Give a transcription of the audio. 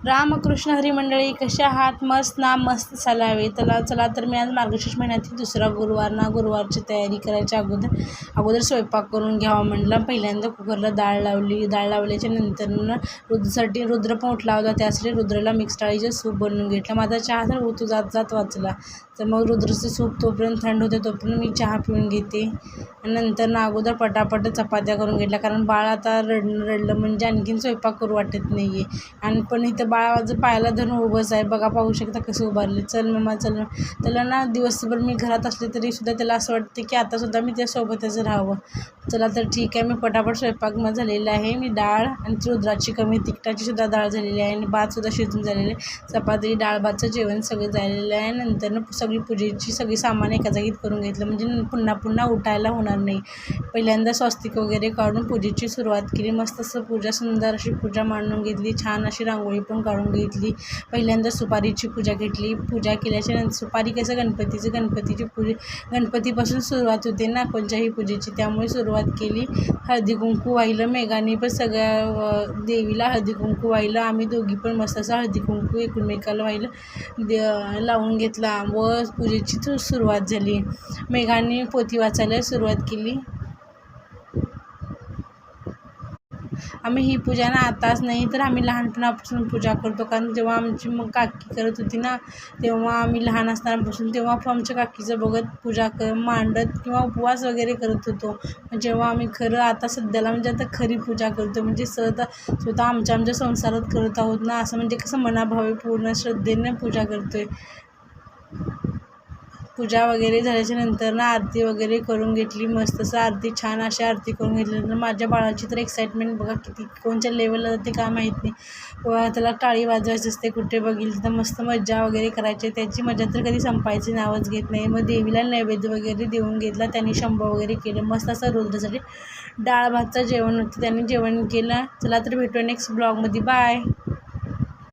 रामकृष्ण हरी मंडळी, कशा आहात? मस्त ना? मस्त चालावे. चला तर मी आज मार्गशीर्ष महिन्यातील दुसरा गुरुवार ना, गुरुवारची तयारी करायच्या अगोदर स्वयंपाक करून घ्यावा म्हटलं. पहिल्यांदा कुकरला डाळ लावल्याच्या नंतर रुद्रसाठी रुद्र पण उठला होता, त्यासाठी रुद्रला मिक्स डाळीचं सूप बनवून घेतलं. माझा चहा तर ऋतू जात वाचला. तर मग रुद्रचं सूप तोपर्यंत थंड होते, तोपर्यंत मी चहा पिऊन घेते. आणि नंतर अगोदर पटापट चपात्या करून घेतल्या, कारण बाळ आता रडलं म्हणजे आणखीन स्वयंपाक करू वाटत नाही आहे. आणि पण इथं बाळ माझं पायाला धरून उभंच आहे बघा, पाहू शकता कसं उभारले. चल मम्मा चल. त्याला ना दिवसभर मी घरात असले तरीसुद्धा त्याला असं वाटते की आतासुद्धा मी त्यासोबतच राहावं. चला तर ठीक आहे, मी पटापट स्वयंपाक झालेला आहे. मी डाळ आणि रुद्राची कमी तिखटाची सुद्धा डाळ झालेली आहे आणि भातसुद्धा शिजून झालेलं आहे. चपाती डाळ भातचं जेवण सगळं झालेलं आहे. नंतर सगळी पूजेची सगळी सामान एका जागीत करून घेतलं, म्हणजे पुन्हा उठायला होणार नाही. पहिल्यांदा स्वस्तिक वगैरे काढून पूजेची सुरुवात केली. मस्त असं पूजा, सुंदर अशी पूजा मांडून घेतली. छान अशी रांगोळी पण काढून घेतली. पहिल्यांदा सुपारीची पूजा घेतली. पूजा केल्याच्या नंतर सुपारी कसं गणपतीची गणपतीपासून सुरुवात होते ना कोणत्याही पूजेची, त्यामुळे सुरुवात केली. हळदी कुंकू वाहिलं. मेघाने पण सगळ्या देवीला हळदी कुंकू वाहिलं. आम्ही दोघी पण मस्त असं हळदी कुंकू एकमेकाला वाहिलं, लावून घेतला व पूजेची सुरुवात झाली. मेघाने पोथी वाचायला सुरुवात केली. आम्ही ही पूजा ना आताच नाही तर आम्ही लहानपणापासून पूजा करतो, कारण जेव्हा आमची मग काकी करत होती ना, तेव्हा आम्ही लहान असतानापासून तेव्हा आमच्या काकीचं बघत पूजा मांडत किंवा उपवास वगैरे करत होतो. जेव्हा आम्ही खरं आता सध्याला म्हणजे आता खरी पूजा करतो, म्हणजे स्वतः आमच्या संसारात करत आहोत ना, असं म्हणजे कसं मनाभावे पूर्ण श्रद्धेने पूजा करतोय. पूजा वगैरे झाल्याच्या नंतर ना आरती वगैरे करून घेतली. मस्त असं आरती, छान अशी आरती करून घेतल्यानंतर माझ्या बाळाची तर एक्साइटमेंट बघा किती कोणत्या लेवलला जाते का माहीत नाही. त्याला टाळी वाजवायची असते, कुठे बघील तर मस्त मज्जा वगैरे करायची. त्याची मजा तर कधी संपायची नावच घेत नाही. मग देवीला नैवेद्य वगैरे देऊन घेतला, त्यांनी शंभू वगैरे केलं. मस्त असं रुद्रासाठी डाळ भातचं जेवण होतं, त्यांनी जेवण केलं. चला तर भेटूया नेक्स्ट ब्लॉगमध्ये. बाय.